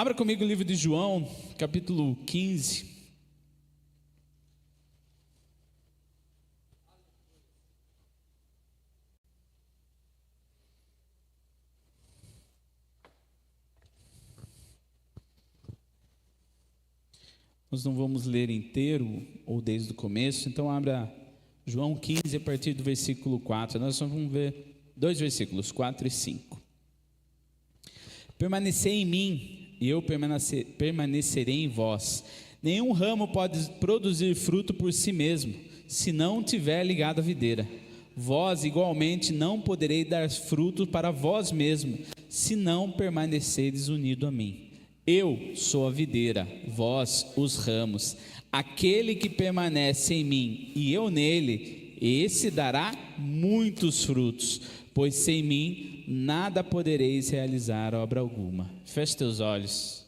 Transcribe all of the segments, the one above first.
Abra comigo o livro de João, capítulo 15. Nós não vamos ler inteiro ou desde o começo, então abra João 15 a partir do versículo 4. Nós só vamos ver dois versículos, 4 e 5. Permanecei em mim, e eu permanecerei em vós. Nenhum ramo pode produzir fruto por si mesmo, se não tiver ligado à videira. Vós igualmente não podereis dar fruto para vós mesmos, se não permanecerdes unidos a mim. Eu sou a videira, vós os ramos. Aquele que permanece em mim e eu nele, esse dará muitos frutos, pois sem mim nada podereis realizar obra alguma. Feche teus olhos.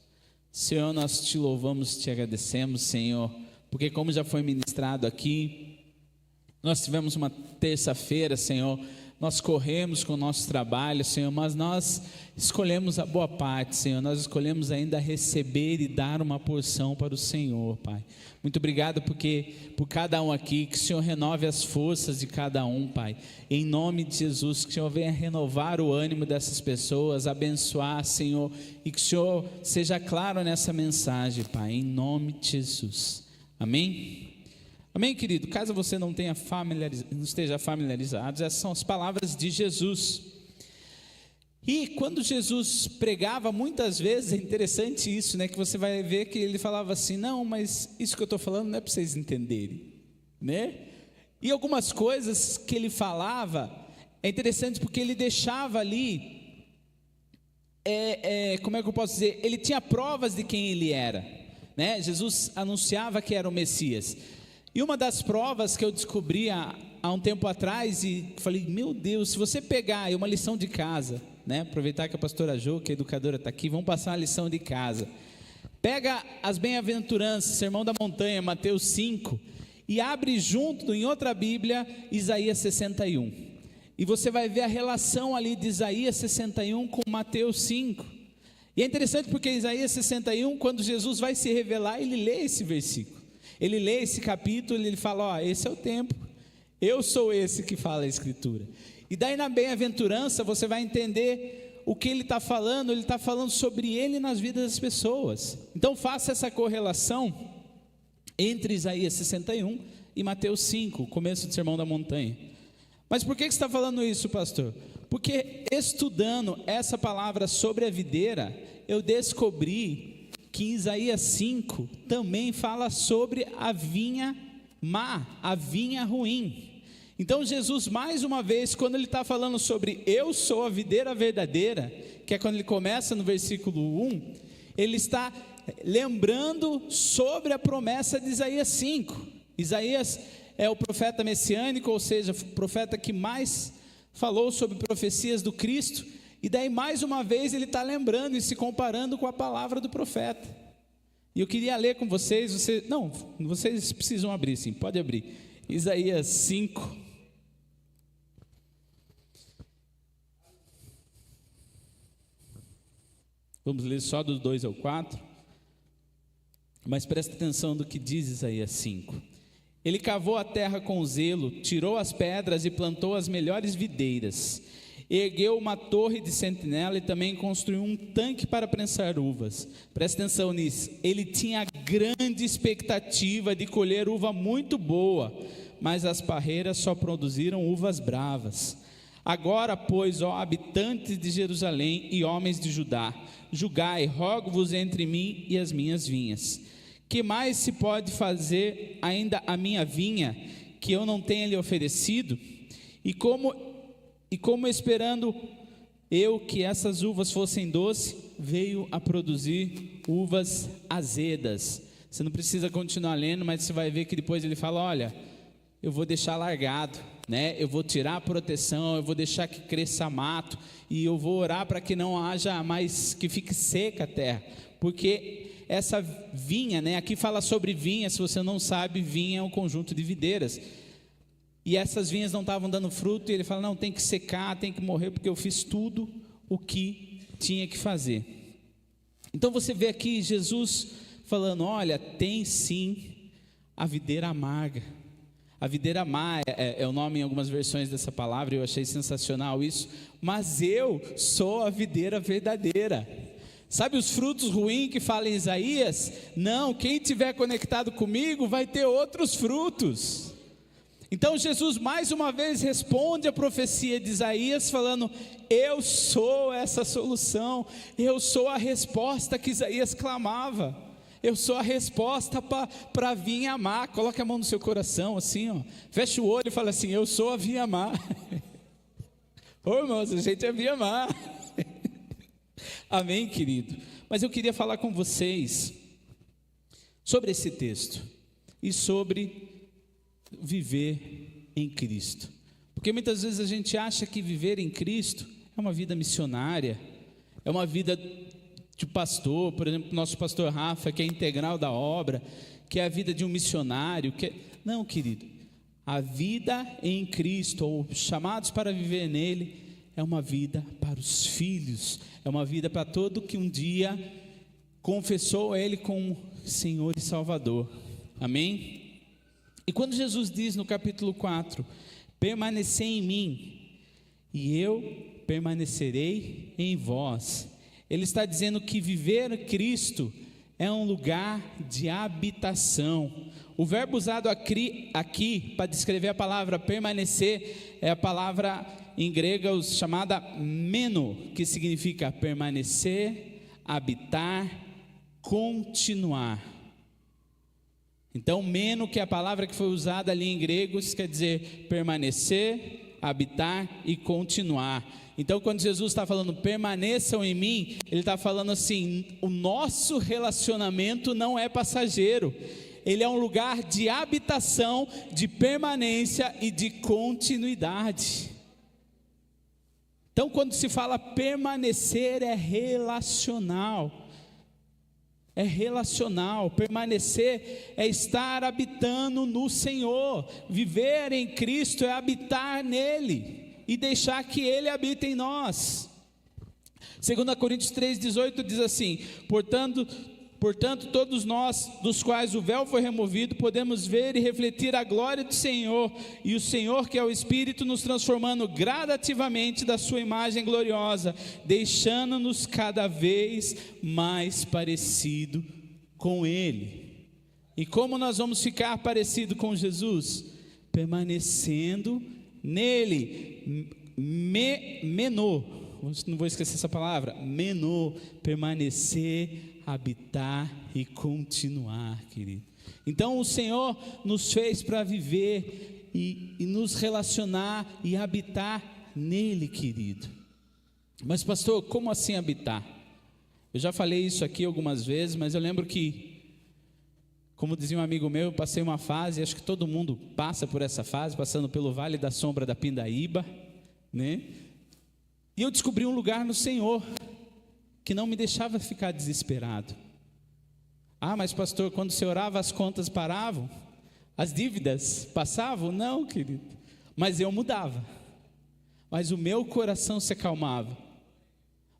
Senhor, nós te louvamos, te agradecemos, Senhor, porque como já foi ministrado aqui, nós tivemos uma terça-feira, Senhor, nós corremos com o nosso trabalho, Senhor, mas nós escolhemos a boa parte, Senhor, nós escolhemos ainda receber e dar uma porção para o Senhor, Pai. Muito obrigado porque por cada um aqui, que o Senhor renove as forças de cada um, Pai, em nome de Jesus, que o Senhor venha renovar o ânimo dessas pessoas, abençoar, Senhor, e que o Senhor seja claro nessa mensagem, Pai, em nome de Jesus, amém? Amém, querido? Caso você não esteja familiarizado, essas são as palavras de Jesus. E quando Jesus pregava, muitas vezes, é interessante isso, né? Que você vai ver que ele falava assim, não, mas isso que eu estou falando não é para vocês entenderem, né? E algumas coisas que ele falava, é interessante porque ele deixava ali, como é que eu posso dizer? Ele tinha provas de quem ele era, né? Jesus anunciava que era o Messias. E uma das provas que eu descobri há um tempo atrás, e falei, meu Deus, se você pegar uma lição de casa, né? Aproveitar que a pastora Jo, que é educadora, está aqui, vamos passar uma lição de casa. Pega as bem-aventuranças, Sermão da Montanha, Mateus 5, e abre junto em outra Bíblia, Isaías 61. E você vai ver a relação ali de Isaías 61 com Mateus 5. E é interessante porque Isaías 61, quando Jesus vai se revelar, ele lê esse versículo. Ele lê esse capítulo e ele fala, ó, esse é o tempo, eu sou esse que fala a Escritura. E daí na bem-aventurança você vai entender o que ele está falando sobre ele nas vidas das pessoas. Então faça essa correlação entre Isaías 61 e Mateus 5, o começo do Sermão da Montanha. Mas por que você está falando isso, pastor? Porque estudando essa palavra sobre a videira, eu descobri que em Isaías 5 também fala sobre a vinha má, a vinha ruim. Então Jesus, mais uma vez, quando ele está falando sobre eu sou a videira verdadeira, que é quando ele começa no versículo 1, ele está lembrando sobre a promessa de Isaías 5. Isaías é o profeta messiânico, ou seja, o profeta que mais falou sobre profecias do Cristo. E daí mais uma vez ele está lembrando e se comparando com a palavra do profeta. E eu queria ler com vocês, vocês precisam abrir sim, pode abrir. Isaías 5. Vamos ler só do 2 ao 4. Mas presta atenção do que diz Isaías 5. Ele cavou a terra com zelo, tirou as pedras e plantou as melhores videiras. Ergueu uma torre de sentinela e também construiu um tanque para prensar uvas. Presta atenção nisso. Ele tinha grande expectativa de colher uva muito boa, mas as parreiras só produziram uvas bravas. Agora, pois, ó habitantes de Jerusalém e homens de Judá, julgai, rogo-vos entre mim e as minhas vinhas. Que mais se pode fazer ainda a minha vinha, que eu não tenha lhe oferecido? E como esperando eu que essas uvas fossem doces, veio a produzir uvas azedas. Você não precisa continuar lendo, mas você vai ver que depois ele fala, olha, eu vou deixar largado, né? Eu vou tirar a proteção, eu vou deixar que cresça mato, e eu vou orar para que não haja mais, que fique seca a terra, porque essa vinha, né? Aqui fala sobre vinha, se você não sabe, vinha é um conjunto de videiras. E essas vinhas não estavam dando fruto, e ele fala, não, tem que secar, tem que morrer, porque eu fiz tudo o que tinha que fazer. Então você vê aqui Jesus falando: olha, tem sim a videira amarga. A videira amarga é o nome em algumas versões dessa palavra, eu achei sensacional isso. Mas eu sou a videira verdadeira. Sabe os frutos ruins que fala em Isaías? Não, quem estiver conectado comigo vai ter outros frutos. Então Jesus mais uma vez responde a profecia de Isaías falando: eu sou essa solução, eu sou a resposta que Isaías clamava, eu sou a resposta para vir amar. Coloque a mão no seu coração assim, ó. Fecha o olho e fala assim: eu sou a vir amar. Ô irmãos, a gente é vir amar. Amém, querido? Mas eu queria falar com vocês sobre esse texto e sobre viver em Cristo, porque muitas vezes a gente acha que viver em Cristo é uma vida missionária, é uma vida de pastor, por exemplo, nosso pastor Rafa, que é integral da obra, que é a vida de um missionário, não, querido, a vida em Cristo, ou chamados para viver nele, é uma vida para os filhos, é uma vida para todo que um dia confessou a Ele como Senhor e Salvador, amém? E quando Jesus diz no capítulo 4, permanecei em mim, e eu permanecerei em vós, Ele está dizendo que viver Cristo é um lugar de habitação. O verbo usado aqui para descrever a palavra permanecer é a palavra em grego chamada meno, que significa permanecer, habitar, continuar. Então, meno, que é a palavra que foi usada ali em grego, isso quer dizer permanecer, habitar e continuar. Então, quando Jesus está falando permaneçam em mim, Ele está falando assim: o nosso relacionamento não é passageiro, ele é um lugar de habitação, de permanência e de continuidade. Então, quando se fala permanecer, é relacional. É relacional, permanecer é estar habitando no Senhor, viver em Cristo é habitar nele e deixar que Ele habite em nós. 2 Coríntios 3,18 diz assim: portanto, todos nós, dos quais o véu foi removido, podemos ver e refletir a glória do Senhor, e o Senhor, que é o Espírito, nos transformando gradativamente da sua imagem gloriosa, deixando-nos cada vez mais parecido com Ele. E como nós vamos ficar parecido com Jesus? Permanecendo nele. Menô, não vou esquecer essa palavra, menô, permanecer, habitar e continuar, querido. Então o Senhor nos fez para viver e nos relacionar e habitar nele, querido. Mas pastor, como assim habitar? Eu já falei isso aqui algumas vezes, mas eu lembro que, como dizia um amigo meu, eu passei uma fase, acho que todo mundo passa por essa fase, passando pelo vale da sombra da Pindaíba, né? E eu descobri um lugar no Senhor que não me deixava ficar desesperado. Ah, mas pastor, quando você orava as contas paravam? As dívidas passavam? Não, querido, mas eu mudava, mas o meu coração se acalmava,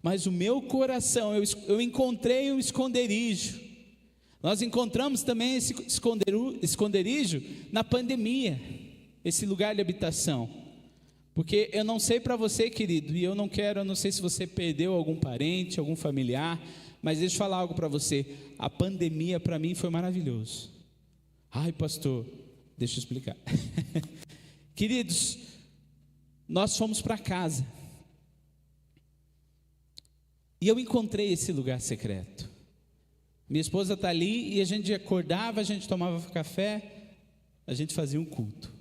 mas o meu coração, eu encontrei um esconderijo. Nós encontramos também esse esconderijo na pandemia, esse lugar de habitação. Porque eu não sei para você, querido, e eu não sei se você perdeu algum parente, algum familiar, mas deixa eu falar algo para você. A pandemia para mim foi maravilhoso. Ai, pastor, deixa eu explicar. Queridos, nós fomos para casa e eu encontrei esse lugar secreto. Minha esposa está ali e a gente acordava, a gente tomava café, a gente fazia um culto.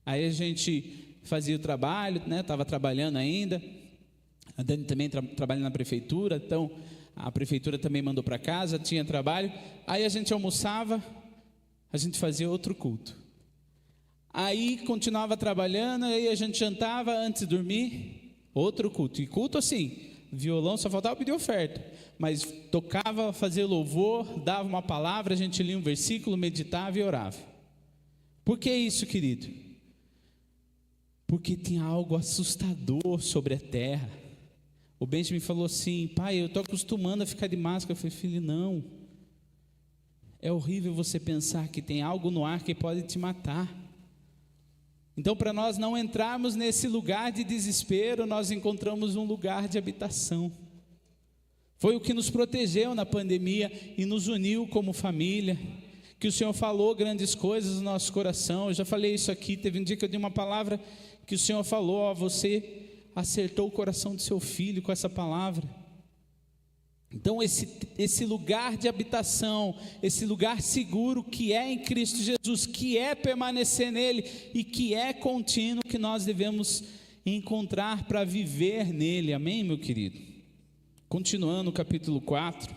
Aí a gente fazia o trabalho, né? Estava trabalhando ainda. A Dani também trabalha na prefeitura, então a prefeitura também mandou para casa, tinha trabalho. Aí a gente almoçava, a gente fazia outro culto. Aí continuava trabalhando, aí a gente jantava antes de dormir, outro culto. E culto assim, violão, só faltava pedir oferta, mas tocava, fazia louvor, dava uma palavra, a gente lia um versículo, meditava e orava. Por que isso, querido? Porque tinha algo assustador sobre a terra. O Benjamin falou assim: pai, eu estou acostumando a ficar de máscara. Eu falei: filho, não. É horrível você pensar que tem algo no ar que pode te matar. Então, para nós não entrarmos nesse lugar de desespero, nós encontramos um lugar de habitação. Foi o que nos protegeu na pandemia e nos uniu como família. Que o Senhor falou grandes coisas no nosso coração. Eu já falei isso aqui, teve um dia que eu dei uma palavra que o Senhor falou: ó, você acertou o coração do seu filho com essa palavra. Então esse lugar de habitação, esse lugar seguro que é em Cristo Jesus, que é permanecer nele e que é contínuo, que nós devemos encontrar para viver nele, amém, meu querido? Continuando o capítulo 4,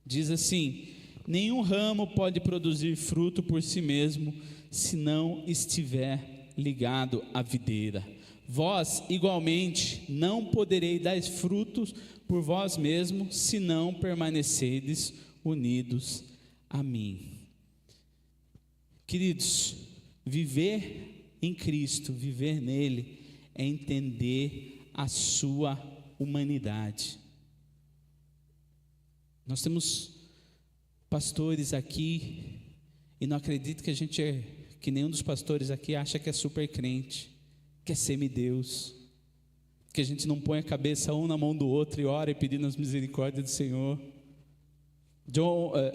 diz assim: nenhum ramo pode produzir fruto por si mesmo, se não estiver ligado à videira. Vós, igualmente, não podereis dar frutos por vós mesmos, se não permanecerdes unidos a mim. Queridos, viver em Cristo, viver nele, é entender a sua humanidade. Nós temos pastores aqui, e não acredito que nenhum dos pastores aqui acha que é super crente, que é semideus, que a gente não põe a cabeça um na mão do outro e ora e pedindo as misericórdias do Senhor.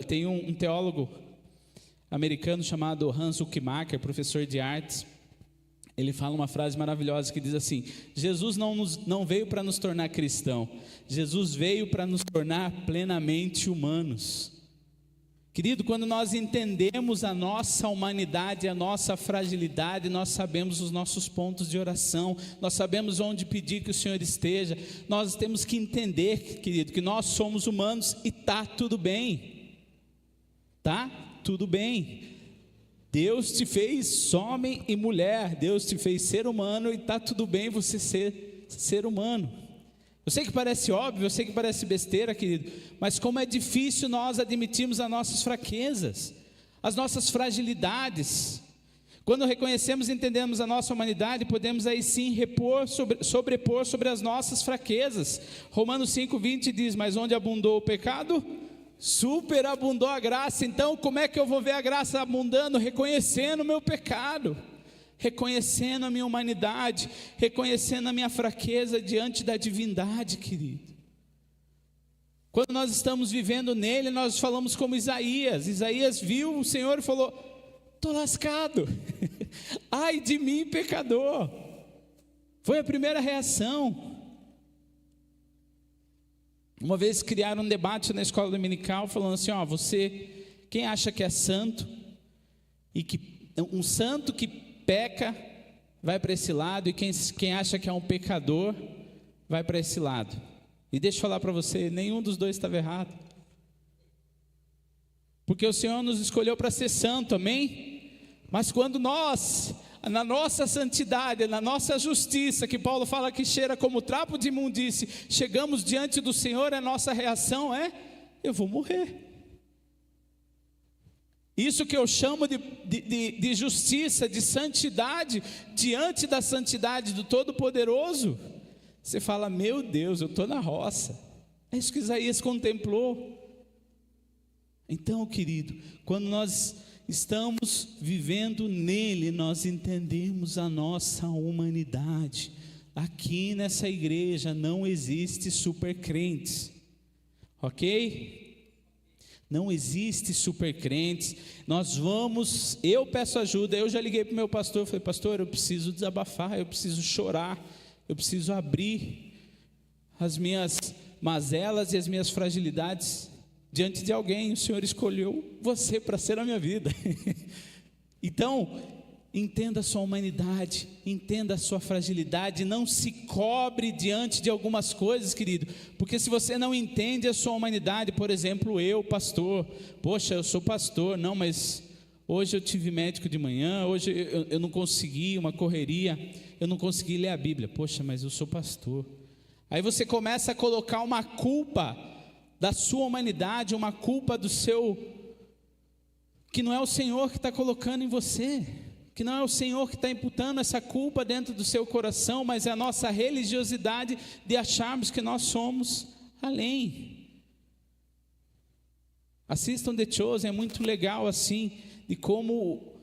Tem um teólogo americano chamado Hans Huckmacher, professor de artes. Ele fala uma frase maravilhosa que diz assim: Jesus não veio para nos tornar cristão, Jesus veio para nos tornar plenamente humanos. Querido, quando nós entendemos a nossa humanidade, a nossa fragilidade, nós sabemos os nossos pontos de oração, nós sabemos onde pedir que o Senhor esteja. Nós temos que entender, querido, que nós somos humanos e está tudo bem. Tá tudo bem. Deus te fez homem e mulher, Deus te fez ser humano e está tudo bem você ser humano. Eu sei que parece óbvio, eu sei que parece besteira, querido, mas como é difícil nós admitirmos as nossas fraquezas, as nossas fragilidades. Quando reconhecemos e entendemos a nossa humanidade, podemos aí sim sobrepor sobre as nossas fraquezas. Romanos 5:20 diz: mas onde abundou o pecado, superabundou a graça. Então como é que eu vou ver a graça abundando? Reconhecendo o meu pecado, reconhecendo a minha humanidade, reconhecendo a minha fraqueza diante da divindade, querido. Quando nós estamos vivendo nele, nós falamos como Isaías. Isaías viu o Senhor e falou: estou lascado, ai de mim pecador. Foi a primeira reação. Uma vez criaram um debate na escola dominical, falando assim: ó, quem acha que é santo, e que um santo que peca vai para esse lado, e quem acha que é um pecador vai para esse lado. E deixa eu falar para você, nenhum dos dois estava errado, porque o Senhor nos escolheu para ser santo, amém? Mas quando nós, na nossa santidade, na nossa justiça, que Paulo fala que cheira como trapo de imundície, chegamos diante do Senhor, a nossa reação é: eu vou morrer. Isso que eu chamo de justiça, de santidade, diante da santidade do Todo-Poderoso, você fala: meu Deus, eu estou na roça. É isso que Isaías contemplou. Então, querido, quando nós estamos vivendo nele, nós entendemos a nossa humanidade. Aqui nessa igreja não existe supercrentes, ok? Não existe supercrentes. Eu peço ajuda. Eu já liguei para o meu pastor, falei: pastor, eu preciso desabafar, eu preciso chorar, eu preciso abrir as minhas mazelas e as minhas fragilidades diante de alguém. O Senhor escolheu você para ser a minha vida. Então, entenda a sua humanidade, entenda a sua fragilidade, não se cobre diante de algumas coisas, querido, porque se você não entende a sua humanidade, por exemplo, eu, pastor, poxa, eu sou pastor, não, mas hoje eu tive médico de manhã, hoje eu não consegui, uma correria, eu não consegui ler a Bíblia, poxa, mas eu sou pastor. Aí você começa a colocar uma culpa da sua humanidade, uma culpa do seu, que não é o Senhor que está colocando em você. que não é o Senhor que está imputando essa culpa dentro do seu coração, mas é a nossa religiosidade de acharmos que nós somos além. Assistam The Chosen, é muito legal assim, de como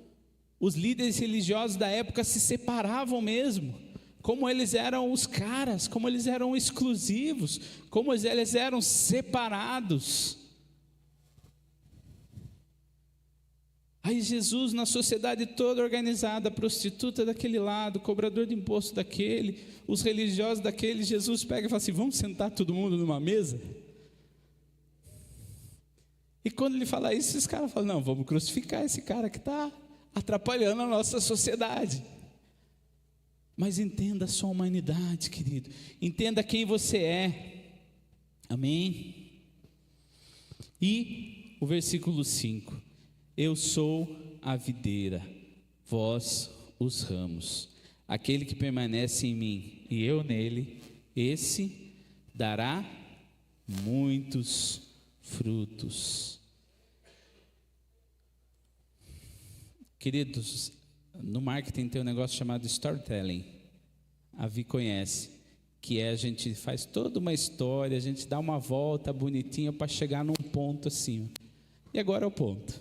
os líderes religiosos da época se separavam mesmo, como eles eram os caras, como eles eram exclusivos, como eles eram separados. Aí Jesus, na sociedade toda organizada, a prostituta daquele lado, o cobrador de imposto daquele, os religiosos daquele, Jesus pega e fala assim: vamos sentar todo mundo numa mesa? E quando ele fala isso, os caras falam: não, vamos crucificar esse cara que está atrapalhando a nossa sociedade. Mas entenda a sua humanidade, querido, entenda quem você é, amém? E o versículo 5: eu sou a videira, vós os ramos, aquele que permanece em mim e eu nele, esse dará muitos frutos. Queridos, no marketing tem um negócio chamado storytelling, a Vi conhece, que é a gente faz toda uma história, a gente dá uma volta bonitinha para chegar num ponto assim. E agora é o ponto: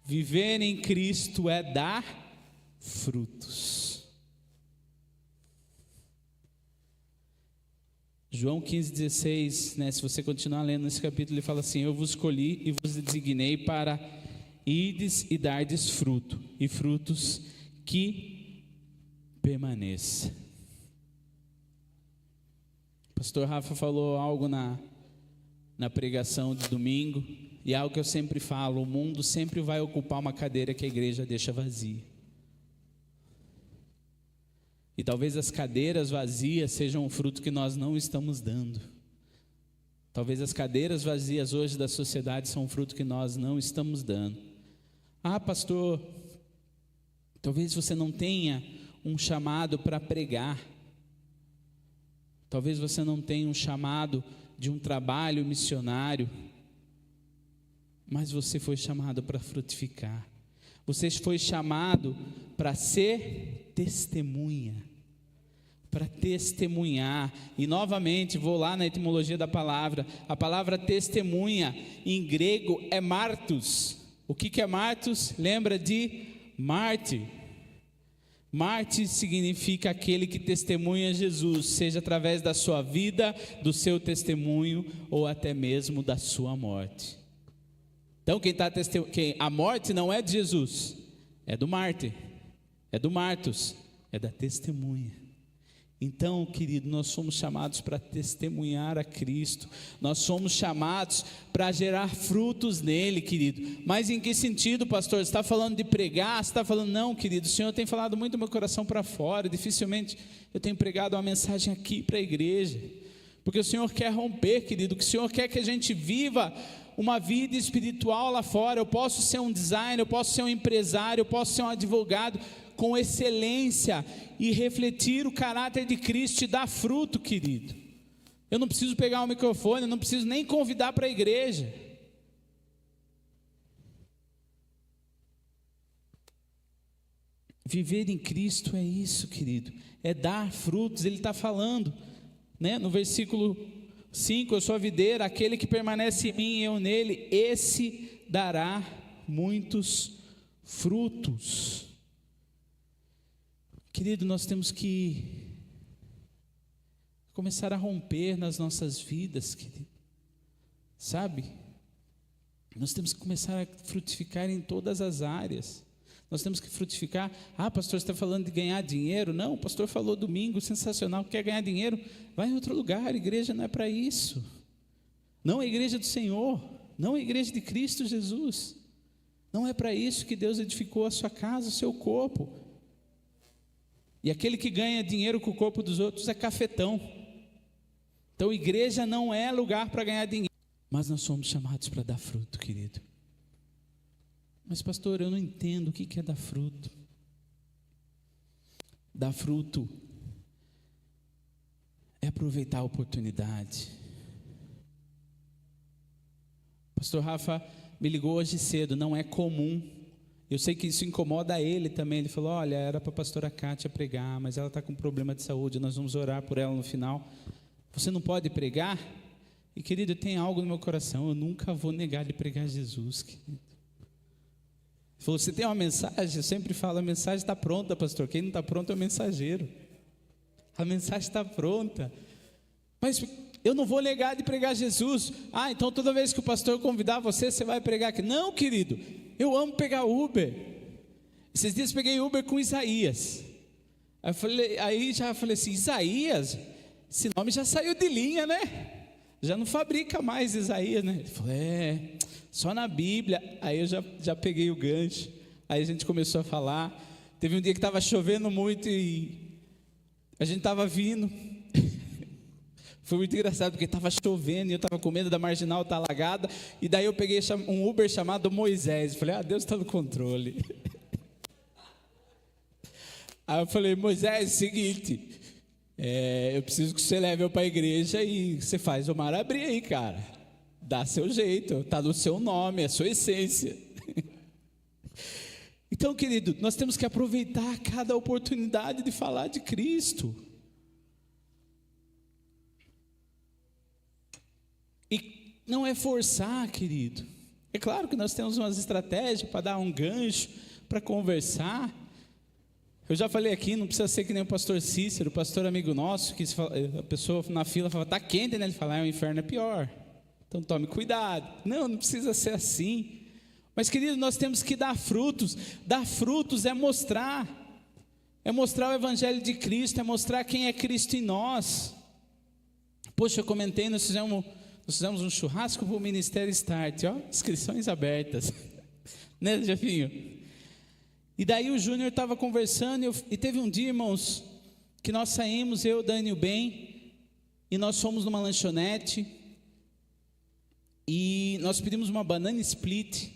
viver em Cristo é dar frutos. João 15,16, né, se você continuar lendo nesse capítulo, ele fala assim: eu vos escolhi e vos designei para ides e dardes fruto, e frutos que permaneçam. Pastor Rafa falou algo na pregação de domingo, e é algo que eu sempre falo: o mundo sempre vai ocupar uma cadeira que a igreja deixa vazia. E talvez as cadeiras vazias sejam um fruto que nós não estamos dando. Talvez as cadeiras vazias hoje da sociedade são um fruto que nós não estamos dando. Ah, pastor, talvez você não tenha um chamado para pregar. Talvez você não tenha um chamado de um trabalho missionário. Mas você foi chamado para frutificar. Você foi chamado para ser testemunha, para testemunhar. E novamente, vou lá na etimologia da palavra. A palavra testemunha em grego é martus. O que é martus? Lembra de mártir. Mártir significa aquele que testemunha Jesus, seja através da sua vida, do seu testemunho ou até mesmo da sua morte. Então a morte não é de Jesus, é do mártir, é do martus, é da testemunha. Então, querido, nós somos chamados para testemunhar a Cristo, nós somos chamados para gerar frutos nele, querido. Mas em que sentido, pastor? Você está falando de pregar? Você está falando, não, querido, o Senhor tem falado muito do meu coração para fora, dificilmente eu tenho pregado uma mensagem aqui para a igreja, porque o Senhor quer romper, querido, que o Senhor quer que a gente viva uma vida espiritual lá fora. Eu posso ser um designer, eu posso ser um empresário, eu posso ser um advogado com excelência e refletir o caráter de Cristo e dar fruto, querido. Eu não preciso pegar o microfone, eu não preciso nem convidar para a igreja. Viver em Cristo é isso, querido, é dar frutos. Ele está falando, né, no versículo 5, eu sou a videira, aquele que permanece em mim e eu nele, esse dará muitos frutos. Querido, nós temos que começar a romper nas nossas vidas, querido, sabe? Nós temos que começar a frutificar em todas as áreas. Nós temos que frutificar. Ah, pastor, você está falando de ganhar dinheiro? Não, o pastor falou domingo, sensacional. Quer ganhar dinheiro? Vai em outro lugar, a igreja não é para isso. Não é a igreja do Senhor, não é a igreja de Cristo Jesus. Não é para isso que Deus edificou a sua casa, o seu corpo. E aquele que ganha dinheiro com o corpo dos outros é cafetão. Então, igreja não é lugar para ganhar dinheiro. Mas nós somos chamados para dar fruto, querido. Mas, pastor, eu não entendo o que é dar fruto. Dar fruto é aproveitar a oportunidade. Pastor Rafa me ligou hoje cedo, não é comum Eu sei que isso incomoda ele também. Ele falou: olha, era para a pastora Kátia pregar, mas ela está com problema de saúde, nós vamos orar por ela no final. Você não pode pregar? E querido, tem algo no meu coração, eu nunca vou negar de pregar Jesus, querido. Ele falou: você tem uma mensagem? Eu sempre falo: a mensagem está pronta, pastor. Quem não está pronto é o mensageiro. A mensagem está pronta. Mas eu não vou negar de pregar Jesus. Ah, então toda vez que o pastor convidar você, você vai pregar aqui. Não, querido, eu amo pegar Uber. Esses dias peguei Uber com Isaías. Aí já falei assim: Isaías? Esse nome já saiu de linha, né? Já não fabrica mais Isaías, né? Ele falou: só na Bíblia. Aí eu já peguei o gancho. Aí a gente começou a falar. Teve um dia que estava chovendo muito e a gente estava vindo. Foi muito engraçado, porque estava chovendo e eu estava com medo da marginal estar alagada. E daí eu peguei um Uber chamado Moisés. Falei: Deus está no controle. Aí eu falei: Moisés, seguinte, eu preciso que você leve eu para a igreja e você faz o mar abrir aí, cara. Dá seu jeito, está no seu nome, é a sua essência. Então, querido, nós temos que aproveitar cada oportunidade de falar de Cristo. E não é forçar, querido. É claro que nós temos umas estratégias para dar um gancho, para conversar. Eu já falei aqui, não precisa ser que nem o pastor Cícero, o pastor amigo nosso, que a pessoa na fila fala: está quente, né? Ele fala: o inferno é pior, então tome cuidado. Não precisa ser assim. Mas, querido, nós temos que dar frutos. Dar frutos é mostrar o evangelho de Cristo, é mostrar quem é Cristo em nós. Poxa, eu comentei, nós fizemos um churrasco para o Ministério Start, inscrições abertas, né, Jefinho? E daí o Júnior estava conversando, e teve um dia, irmãos, que nós saímos, eu, Dani e o Ben, e nós fomos numa lanchonete, e nós pedimos uma banana split.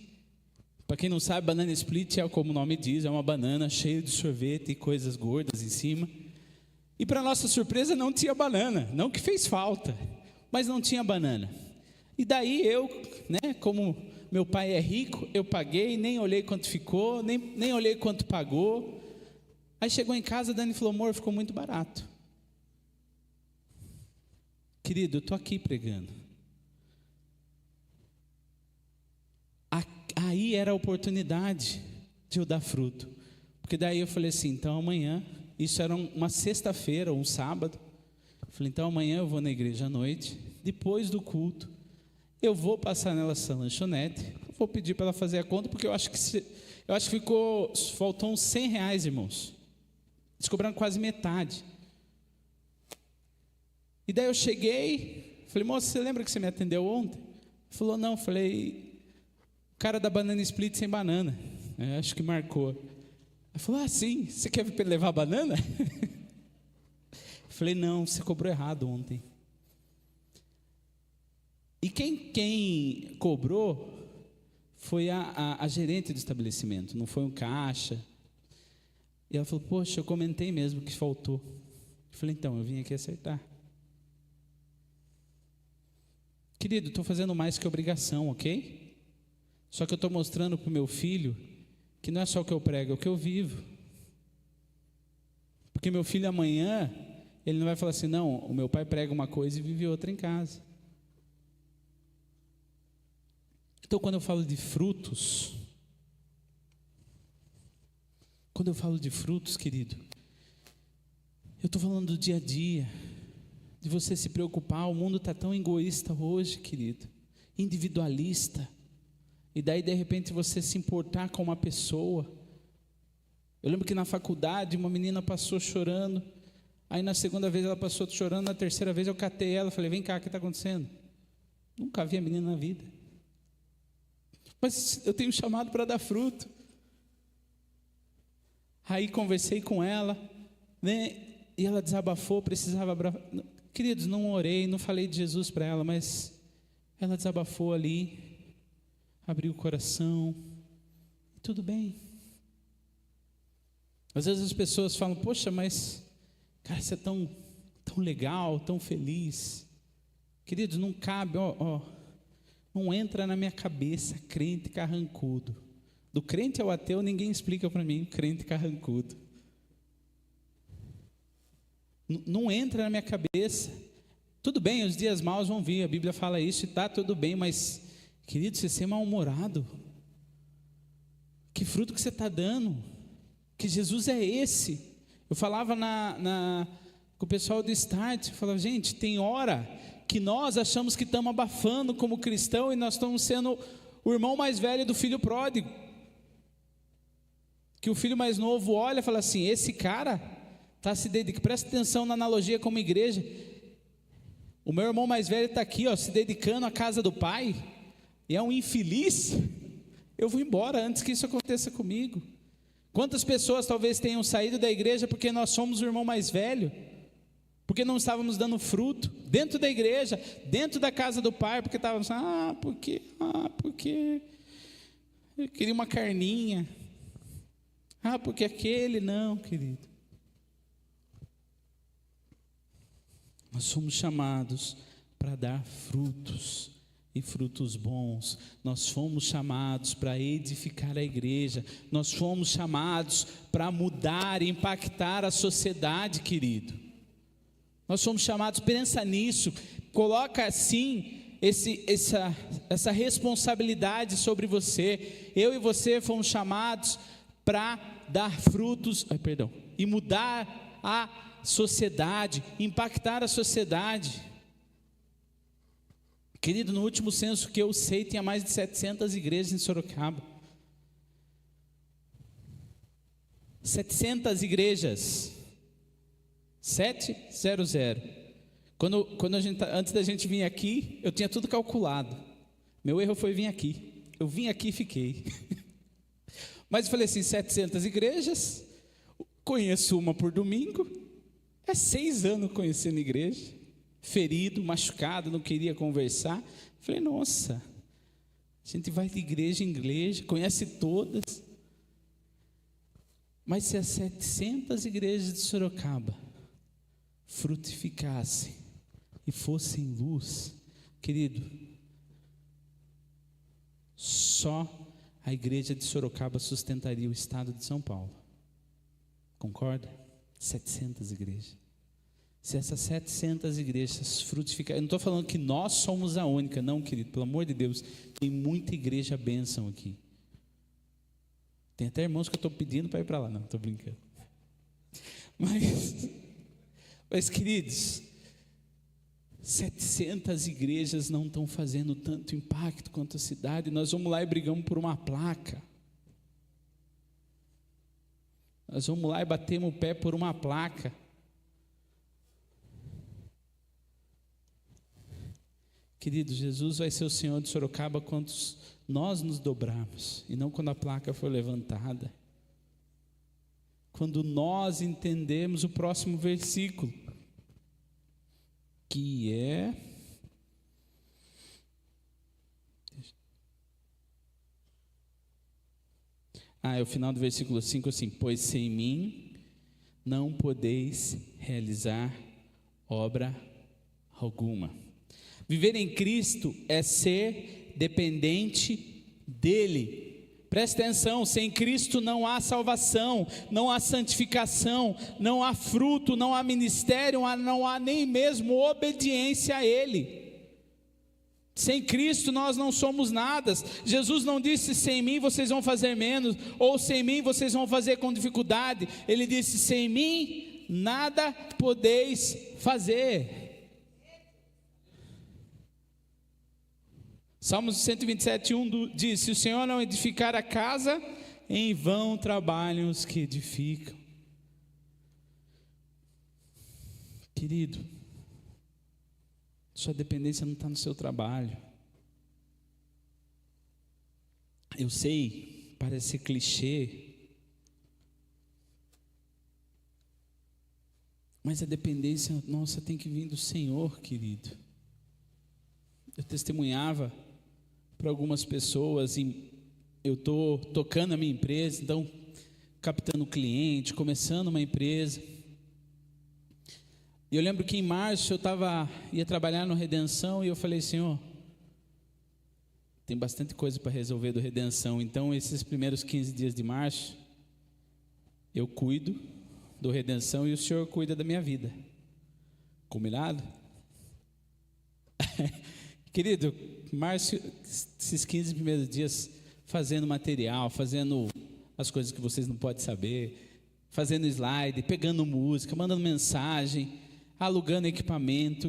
Para quem não sabe, banana split é como o nome diz, é uma banana cheia de sorvete e coisas gordas em cima. E para nossa surpresa não tinha banana, não que fez falta, mas não tinha banana. E daí eu, né, como meu pai é rico, eu paguei, nem olhei quanto ficou, nem olhei quanto pagou. Aí chegou em casa, a Dani falou: amor, ficou muito barato. Querido, eu estou aqui pregando. Aí era a oportunidade de eu dar fruto. Porque daí eu falei assim: então amanhã, isso era uma sexta-feira, um sábado. Eu falei: então amanhã eu vou na igreja à noite, depois do culto, eu vou passar nessa lanchonete, vou pedir para ela fazer a conta, porque eu acho que faltou uns R$100, irmãos. Eles cobraram quase metade. E daí eu cheguei, falei: moça, você lembra que você me atendeu ontem? Ele falou: não. Eu falei: o cara da banana split sem banana. Acho que marcou. Ele falou: sim, você quer levar banana? Eu falei: não, você cobrou errado ontem. E quem cobrou foi a gerente do estabelecimento, não foi um caixa. E ela falou: poxa, eu comentei mesmo que faltou. Eu falei: então, eu vim aqui acertar. Querido, estou fazendo mais que obrigação, ok? Só que eu estou mostrando para o meu filho que não é só o que eu prego, é o que eu vivo. Porque meu filho amanhã, ele não vai falar assim: não, o meu pai prega uma coisa e vive outra em casa. Então, quando eu falo de frutos, querido, eu estou falando do dia a dia, de você se preocupar. O mundo está tão egoísta hoje, querido, individualista. E daí, de repente, você se importar com uma pessoa. Eu lembro que na faculdade, uma menina passou chorando. Aí, na segunda vez, ela passou chorando. Na terceira vez, eu catei ela. Falei: vem cá, o que está acontecendo? Nunca vi a menina na vida. Mas eu tenho chamado para dar fruto. Aí, conversei com ela, né? E ela desabafou, precisava... Queridos, não orei, não falei de Jesus para ela, mas ela desabafou ali. Abriu o coração, tudo bem. Às vezes as pessoas falam: poxa, mas cara, você é tão legal, tão feliz. Queridos, não cabe, não entra na minha cabeça crente carrancudo. Do crente ao ateu, ninguém explica para mim, crente carrancudo. Não entra na minha cabeça. Tudo bem, os dias maus vão vir, a Bíblia fala isso e está tudo bem, mas, querido, você ser mal-humorado, que fruto que você está dando? Que Jesus é esse? Eu falava com o pessoal do Start, eu falava, gente, tem hora que nós achamos que estamos abafando como cristão e nós estamos sendo o irmão mais velho do filho pródigo. Que o filho mais novo olha e fala assim, esse cara está se dedicando, presta atenção na analogia como igreja, o meu irmão mais velho está aqui, se dedicando à casa do pai, e é um infeliz, eu vou embora antes que isso aconteça comigo. Quantas pessoas talvez tenham saído da igreja porque nós somos o irmão mais velho, porque não estávamos dando fruto, dentro da igreja, dentro da casa do pai, porque estávamos, porque eu queria uma carninha, porque aquele, não, querido. Nós somos chamados para dar frutos, e frutos bons. Nós fomos chamados para edificar a igreja, nós fomos chamados para mudar, impactar a sociedade, querido. Nós fomos chamados, pensa nisso, coloca assim essa responsabilidade sobre você. Eu e você fomos chamados para dar frutos, e mudar a sociedade, impactar a sociedade. Querido, no último censo que eu sei, tinha mais de 700 igrejas em Sorocaba. 700 igrejas. 700. Quando antes da gente vir aqui, eu tinha tudo calculado. Meu erro foi vir aqui. Eu vim aqui e fiquei. Mas eu falei assim, 700 igrejas, conheço uma por domingo. É 6 anos conhecendo igreja, ferido, machucado, não queria conversar. Falei, nossa, a gente vai de igreja em igreja, conhece todas. Mas se as 700 igrejas de Sorocaba frutificassem e fossem luz, querido, só a igreja de Sorocaba sustentaria o estado de São Paulo. Concorda? 700 igrejas. Se essas 700 igrejas frutificarem, eu não estou falando que nós somos a única, não, querido, pelo amor de Deus, tem muita igreja bênção aqui. Tem até irmãos que eu estou pedindo para ir para lá, não, estou brincando. Mas queridos, 700 igrejas não estão fazendo tanto impacto quanto a cidade. Nós vamos lá e brigamos por uma placa. Nós vamos lá e batemos o pé por uma placa. Querido, Jesus vai ser o Senhor de Sorocaba quando nós nos dobrarmos, e não quando a placa for levantada. Quando nós entendemos o próximo versículo, que é... é o final do versículo 5 assim, pois sem mim não podeis realizar obra alguma. Viver em Cristo é ser dependente dEle. Presta atenção, sem Cristo não há salvação, não há santificação, não há fruto, não há ministério, não há nem mesmo obediência a Ele. Sem Cristo nós não somos nada. Jesus não disse, sem mim vocês vão fazer menos, ou sem mim vocês vão fazer com dificuldade. Ele disse, sem mim nada podeis fazer. Salmos 127:1 diz, se o Senhor não edificar a casa, em vão trabalham os que edificam. Querido, sua dependência não está no seu trabalho. Eu sei, parece clichê, mas a dependência nossa tem que vir do Senhor, querido. Eu testemunhava para algumas pessoas, e eu estou tocando a minha empresa, então captando cliente, começando uma empresa. E eu lembro que em março eu ia trabalhar no Redenção, e eu falei, Senhor, tem bastante coisa para resolver do Redenção. Então, esses primeiros 15 dias de março, eu cuido do Redenção e o Senhor cuida da minha vida. Combinado? Querido, março, esses 15 primeiros dias, fazendo material, fazendo as coisas que vocês não podem saber, fazendo slide, pegando música, mandando mensagem, alugando equipamento.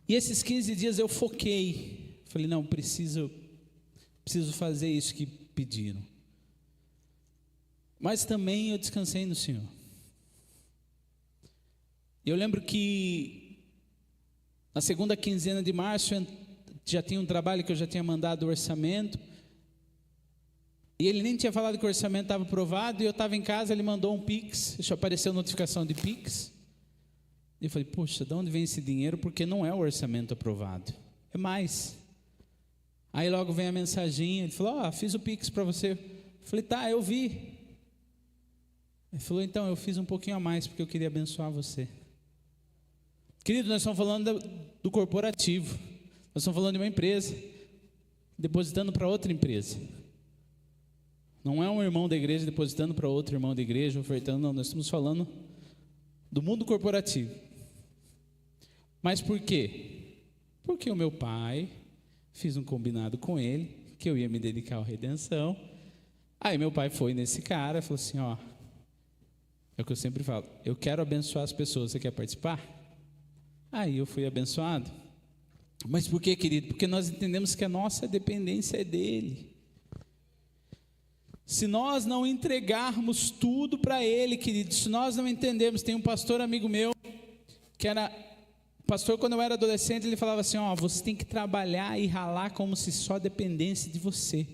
E esses 15 dias eu foquei. Falei, não, preciso fazer isso que pediram. Mas também eu descansei no Senhor. Eu lembro que na segunda quinzena de março já tinha um trabalho que eu já tinha mandado o orçamento. E ele nem tinha falado que o orçamento estava aprovado. E eu estava em casa, ele mandou um Pix. Deixa aparecer a notificação de Pix. E eu falei, poxa, de onde vem esse dinheiro? Porque não é o orçamento aprovado. É mais. Aí logo vem a mensaginha. Ele falou, fiz o Pix para você. Eu falei, tá, eu vi. Ele falou, então, eu fiz um pouquinho a mais porque eu queria abençoar você. Querido, nós estamos falando do corporativo. Nós estamos falando de uma empresa depositando para outra empresa. Não é um irmão da igreja depositando para outro irmão da igreja, ofertando, não. Nós estamos falando do mundo corporativo. Mas por quê? Porque o meu pai, fiz um combinado com ele, que eu ia me dedicar à redenção. Aí meu pai foi nesse cara e falou assim, é o que eu sempre falo, eu quero abençoar as pessoas, você quer participar? Aí eu fui abençoado. Mas por quê, querido? Porque nós entendemos que a nossa dependência é dele. Se nós não entregarmos tudo para ele, querido, se nós não entendermos, tem um pastor amigo meu, que era pastor quando eu era adolescente, ele falava assim, você tem que trabalhar e ralar como se só dependesse de você,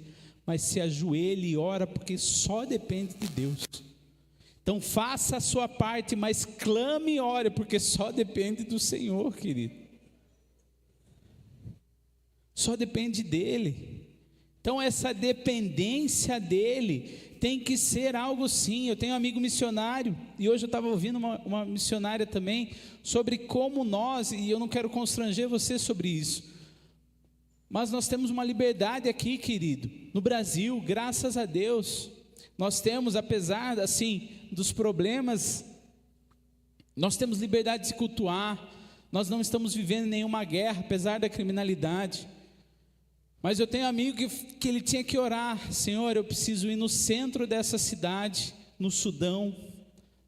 mas se ajoelhe e ora, porque só depende de Deus. Então faça a sua parte, mas clame e ore, porque só depende do Senhor, querido. Só depende dele. Então essa dependência dele tem que ser algo sim. Eu tenho um amigo missionário, e hoje eu estava ouvindo uma missionária também, sobre como nós, e eu não quero constranger você sobre isso, mas nós temos uma liberdade aqui, querido, no Brasil, graças a Deus. Nós temos, apesar assim dos problemas, nós temos liberdade de se cultuar, nós não estamos vivendo nenhuma guerra, apesar da criminalidade. Mas eu tenho um amigo que ele tinha que orar, Senhor, eu preciso ir no centro dessa cidade, no Sudão,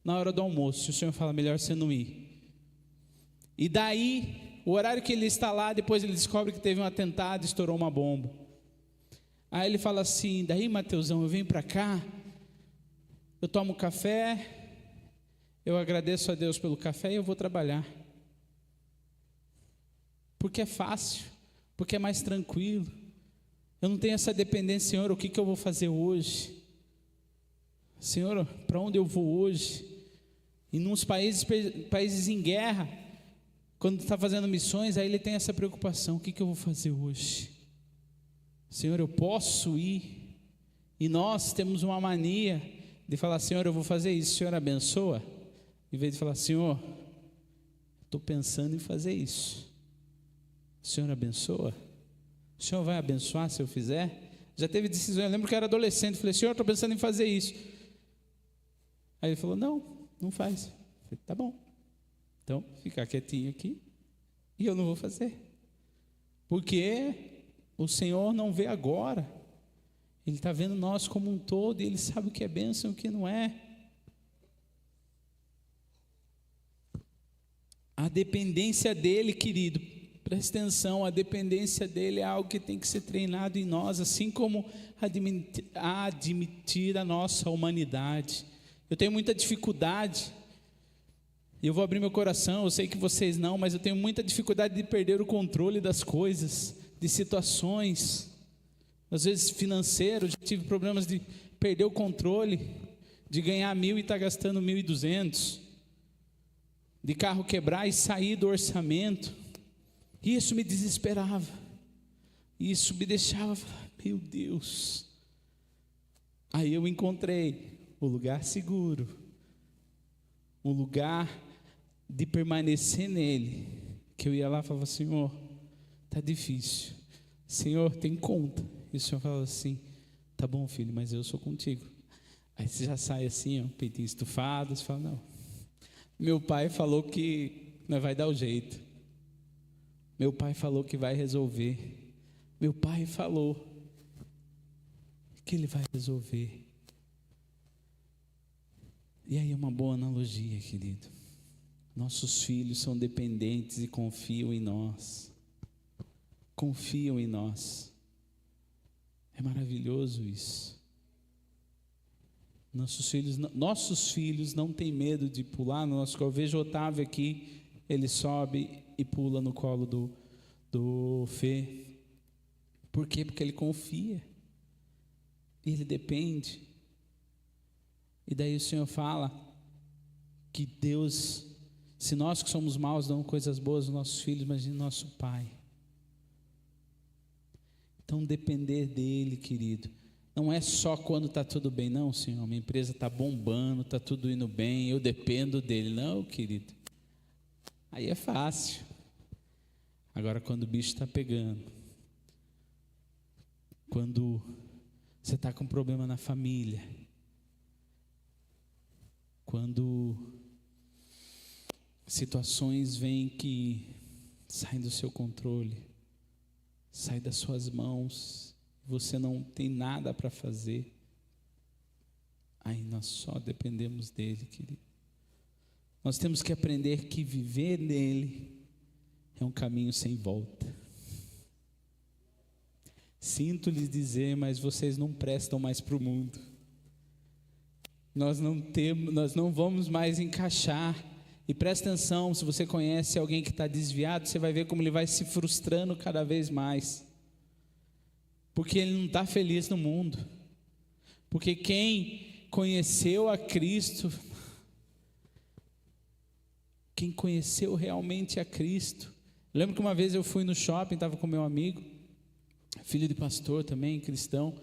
na hora do almoço. E o Senhor fala, melhor você não ir. E daí, o horário que ele está lá, depois ele descobre que teve um atentado, estourou uma bomba. Aí ele fala assim, daí Mateusão, eu venho para cá, eu tomo café, eu agradeço a Deus pelo café e eu vou trabalhar. Porque é fácil, porque é mais tranquilo. Eu não tenho essa dependência, Senhor, o que eu vou fazer hoje? Senhor, para onde eu vou hoje? E nos países em guerra, quando está fazendo missões, aí ele tem essa preocupação, o que eu vou fazer hoje? Senhor, eu posso ir? E nós temos uma mania de falar, Senhor, eu vou fazer isso, Senhor, abençoa. Em vez de falar, Senhor, estou pensando em fazer isso. Senhor, abençoa. O Senhor vai abençoar se eu fizer? Já teve decisão, eu lembro que eu era adolescente, falei, Senhor, estou pensando em fazer isso. Aí ele falou, não faz. Eu falei, tá bom, então ficar quietinho aqui e eu não vou fazer. Porque o Senhor não vê agora, Ele está vendo nós como um todo, e Ele sabe o que é bênção e o que não é. A dependência dEle, querido, presta atenção, a dependência dEle é algo que tem que ser treinado em nós, assim como admitir a nossa humanidade. Eu tenho muita dificuldade, e eu vou abrir meu coração, eu sei que vocês não, mas eu tenho muita dificuldade de perder o controle das coisas, de situações, às vezes financeiro, já tive problemas de perder o controle, de ganhar 1.000 e estar gastando 1.200, de carro quebrar e sair do orçamento. Isso me desesperava, isso me deixava, meu Deus. Aí eu encontrei o lugar seguro, um lugar de permanecer nele, que eu ia lá e falava, Senhor, está difícil, Senhor, tem conta. E o Senhor fala assim: tá bom, filho, mas eu sou contigo. Aí você já sai assim, ó, peitinho estufado, você fala: não, meu pai falou que não vai dar o jeito, meu pai falou que vai resolver, meu pai falou que ele vai resolver. E aí uma boa analogia, querido. Nossos filhos são dependentes e confiam em nós. Confiam em nós. É maravilhoso isso. Nossos filhos não têm medo de pular no nosso colo. Eu vejo o Otávio aqui, ele sobe e pula no colo do Fê. Por quê? Porque ele confia. E ele depende. E daí o Senhor fala que Deus, se nós que somos maus damos coisas boas aos nossos filhos, imagine nosso Pai. Então depender dele, querido, não é só quando está tudo bem. Não, Senhor, minha empresa está bombando, está tudo indo bem, eu dependo dele. Não, querido, aí é fácil. Agora quando o bicho está pegando, quando você está com um problema na família, quando situações vêm que saem do seu controle, saem das suas mãos, você não tem nada para fazer, aí nós só dependemos dele, querido. Nós temos que aprender que viver nele é um caminho sem volta. Sinto lhes dizer, mas vocês não prestam mais para o mundo. Nós não vamos mais encaixar. E presta atenção, se você conhece alguém que está desviado, você vai ver como ele vai se frustrando cada vez mais. Porque ele não está feliz no mundo. Porque quem conheceu a Cristo, quem conheceu realmente a Cristo. Lembro que uma vez eu fui no shopping, estava com meu amigo, filho de pastor também, cristão.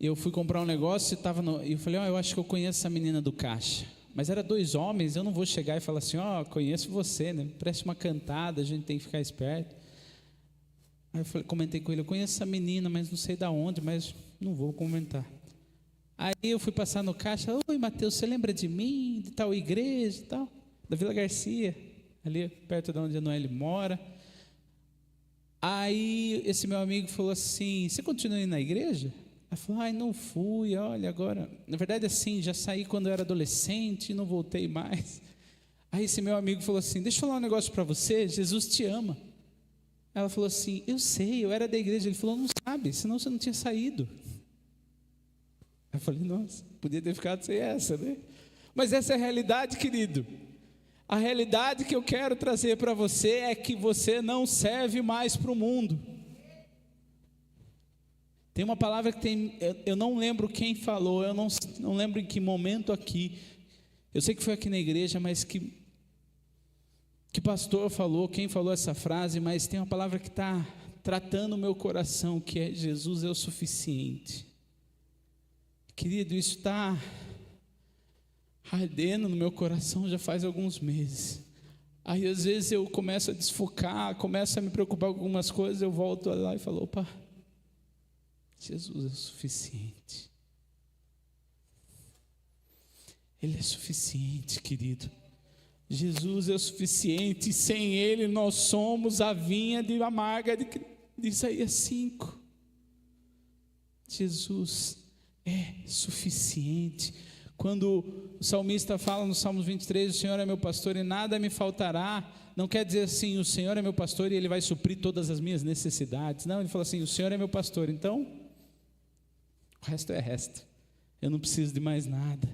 Eu fui comprar um negócio e eu falei: eu acho que eu conheço essa menina do caixa. Mas era 2 homens, eu não vou chegar e falar assim: conheço você, né? Preste uma cantada, a gente tem que ficar esperto. Aí eu comentei com ele: eu conheço essa menina, mas não sei de onde, mas não vou comentar. Aí eu fui passar no caixa: oi, Mateus, você lembra de mim, de tal igreja e tal? Da Vila Garcia, ali perto de onde a Noelle mora. Aí esse meu amigo falou assim: você continua indo na igreja? Ela falou: não fui, olha, agora, na verdade assim, já saí quando eu era adolescente e não voltei mais. Aí esse meu amigo falou assim: deixa eu falar um negócio para você, Jesus te ama. Ela falou assim: eu sei, eu era da igreja. Ele falou: não sabe, senão você não tinha saído. Eu falei: nossa, podia ter ficado sem essa, né? Mas essa é a realidade, querido. A realidade que eu quero trazer para você é que você não serve mais para o mundo. Tem uma palavra que eu não lembro quem falou, eu não lembro em que momento aqui, eu sei que foi aqui na igreja, mas que pastor falou, quem falou essa frase, mas tem uma palavra que está tratando o meu coração, que é: Jesus é o suficiente. Querido, isso está ardendo no meu coração já faz alguns meses. Aí às vezes eu começo a desfocar, começo a me preocupar com algumas coisas, eu volto lá e falo: opa, Jesus é o suficiente. Ele é suficiente, querido. Jesus é o suficiente. Sem Ele nós somos a vinha de amarga de Isaías 5. Jesus é suficiente. Quando o salmista fala no Salmos 23, o Senhor é meu pastor e nada me faltará, não quer dizer assim: o Senhor é meu pastor e Ele vai suprir todas as minhas necessidades. Não, ele fala assim: o Senhor é meu pastor, então o resto é resto. Eu não preciso de mais nada.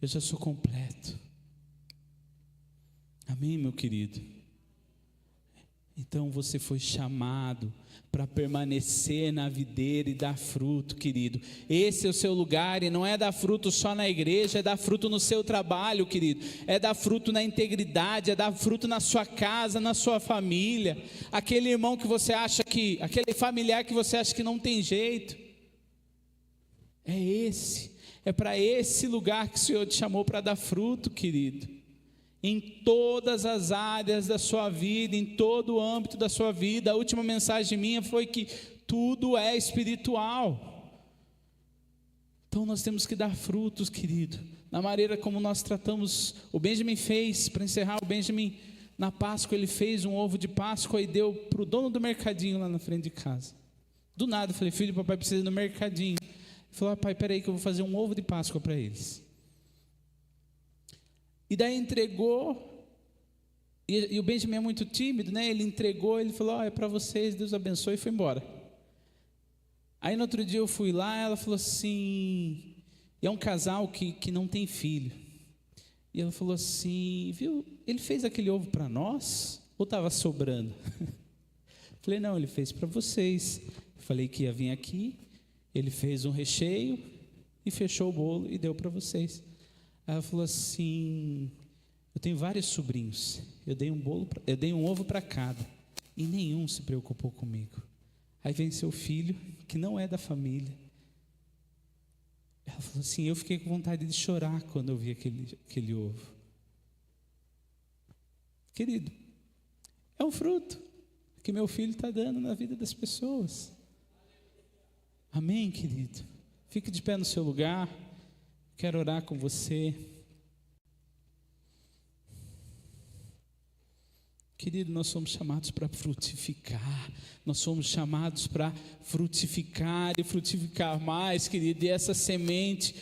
Eu já sou completo. Amém, meu querido? Então você foi chamado para permanecer na videira e dar fruto, querido. Esse é o seu lugar, e não é dar fruto só na igreja, é dar fruto no seu trabalho, querido. É dar fruto na integridade, é dar fruto na sua casa, na sua família. Aquele irmão que você acha que, aquele familiar que você acha que não tem jeito. É para esse lugar que o Senhor te chamou para dar fruto, querido. em todas as áreas da sua vida, em todo o âmbito da sua vida. A última mensagem minha foi que tudo é espiritual. Então nós temos que dar frutos, querido, na maneira como nós tratamos. O Benjamin fez, para encerrar, o Benjamin na Páscoa, ele fez um ovo de Páscoa e deu para o dono do mercadinho lá na frente de casa. Do nada, eu falei: filho, papai precisa ir no mercadinho. Ele falou: pai, peraí que eu vou fazer um ovo de Páscoa para eles. E daí entregou, e o Benjamin é muito tímido, né? Ele entregou, ele falou: é para vocês, Deus abençoe, e foi embora. Aí no outro dia eu fui lá, ela falou assim, e é um casal que não tem filho, e ela falou assim: viu, ele fez aquele ovo para nós, ou estava sobrando? Falei: não, ele fez para vocês. Falei que ia vir aqui, ele fez um recheio, e fechou o bolo, e deu para vocês. Ela falou assim: eu tenho vários sobrinhos, eu dei um ovo para cada, e nenhum se preocupou comigo. Aí vem seu filho, que não é da família. Ela falou assim: eu fiquei com vontade de chorar quando eu vi aquele ovo. Querido, é um fruto que meu filho está dando na vida das pessoas. Amém, querido? Fique de pé no seu lugar. Quero orar com você. Querido, nós somos chamados para frutificar. Nós somos chamados para frutificar e frutificar mais, querido. E essa semente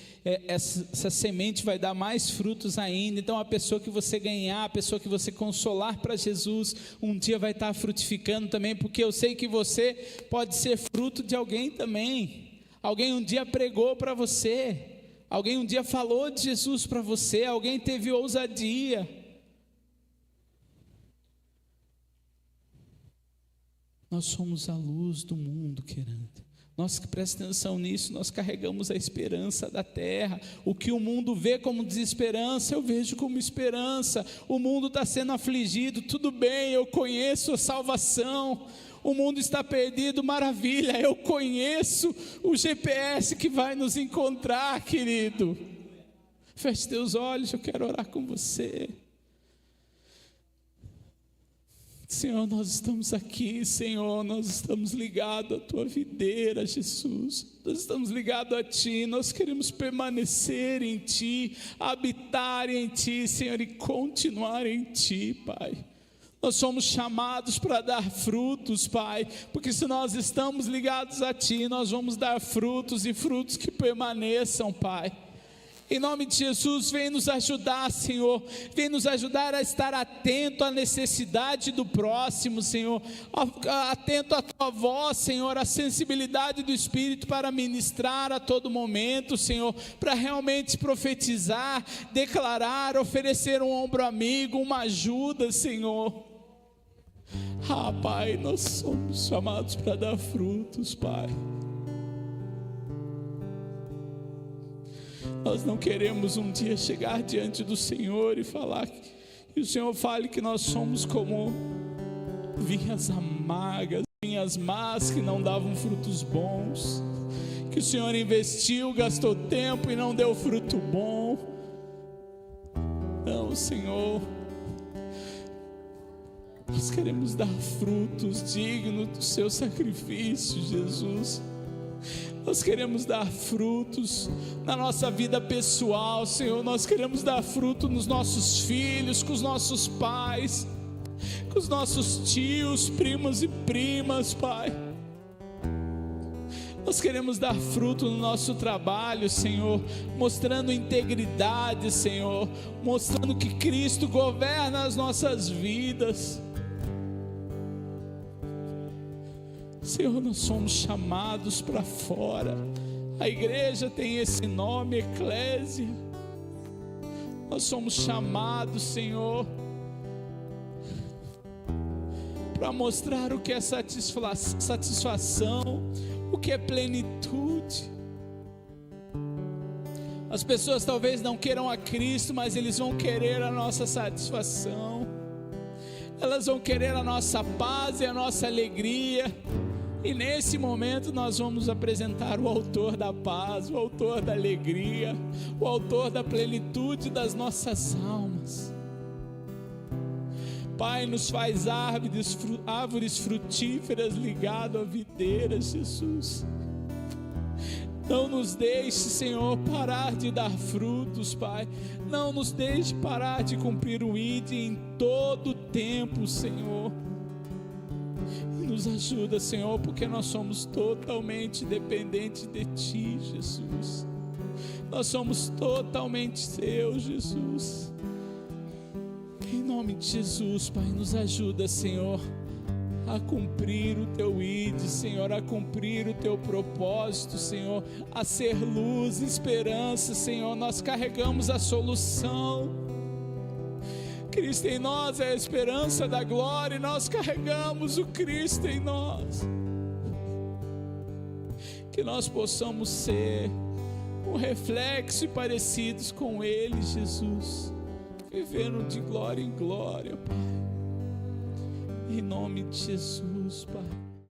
vai dar mais frutos ainda. Então a pessoa que você ganhar, a pessoa que você consolar para Jesus, um dia vai estar frutificando também, porque eu sei que você pode ser fruto de alguém também. Alguém um dia pregou para você. Alguém um dia falou de Jesus para você, alguém teve ousadia. Nós somos a luz do mundo, querido. Nós que presta atenção nisso, nós carregamos a esperança da terra. O que o mundo vê como desesperança, eu vejo como esperança. O mundo está sendo afligido, tudo bem, eu conheço a salvação. O mundo está perdido, maravilha, eu conheço o GPS que vai nos encontrar, querido. Feche teus olhos, eu quero orar com você. Senhor, nós estamos aqui, Senhor, nós estamos ligados à Tua videira, Jesus. Nós estamos ligados a Ti, nós queremos permanecer em Ti, habitar em Ti, Senhor, e continuar em Ti, Pai. Nós somos chamados para dar frutos, Pai, porque se nós estamos ligados a Ti, nós vamos dar frutos e frutos que permaneçam, Pai. Em nome de Jesus, vem nos ajudar, Senhor, vem nos ajudar a estar atento à necessidade do próximo, Senhor, atento à Tua voz, Senhor, à sensibilidade do Espírito para ministrar a todo momento, Senhor, para realmente profetizar, declarar, oferecer um ombro amigo, uma ajuda, Senhor. Pai, nós somos chamados para dar frutos, Pai. Nós não queremos um dia chegar diante do Senhor e falar, e o Senhor fale que nós somos como vinhas amargas, vinhas más que não davam frutos bons, que o Senhor investiu, gastou tempo e não deu fruto bom. Não, Senhor, nós queremos dar frutos dignos do seu sacrifício, Jesus. Nós queremos dar frutos na nossa vida pessoal, Senhor. Nós queremos dar fruto nos nossos filhos, com os nossos pais, com os nossos tios, primos e primas, Pai. Nós queremos dar fruto no nosso trabalho, Senhor, mostrando integridade, Senhor, mostrando que Cristo governa as nossas vidas. Senhor, nós somos chamados para fora. A igreja tem esse nome, eclésia. Nós somos chamados, Senhor, para mostrar o que é satisfação, o que é plenitude. As pessoas talvez não queiram a Cristo, mas eles vão querer a nossa satisfação. Elas vão querer a nossa paz e a nossa alegria. E nesse momento nós vamos apresentar o autor da paz, o autor da alegria, o autor da plenitude das nossas almas. Pai, nos faz árvores frutíferas ligado a videiras, Jesus. Não nos deixe, Senhor, parar de dar frutos, Pai. Não nos deixe parar de cumprir o ID em todo o tempo, Senhor. E nos ajuda, Senhor, porque nós somos totalmente dependentes de Ti, Jesus. Nós somos totalmente Teus, Jesus. Em nome de Jesus, Pai, nos ajuda, Senhor, a cumprir o Teu ID, Senhor, a cumprir o Teu propósito, Senhor, a ser luz, esperança, Senhor. Nós carregamos a solução. Cristo em nós é a esperança da glória, e nós carregamos o Cristo em nós. Que nós possamos ser um reflexo e parecidos com Ele, Jesus, vivendo de glória em glória, Pai. Em nome de Jesus, Pai.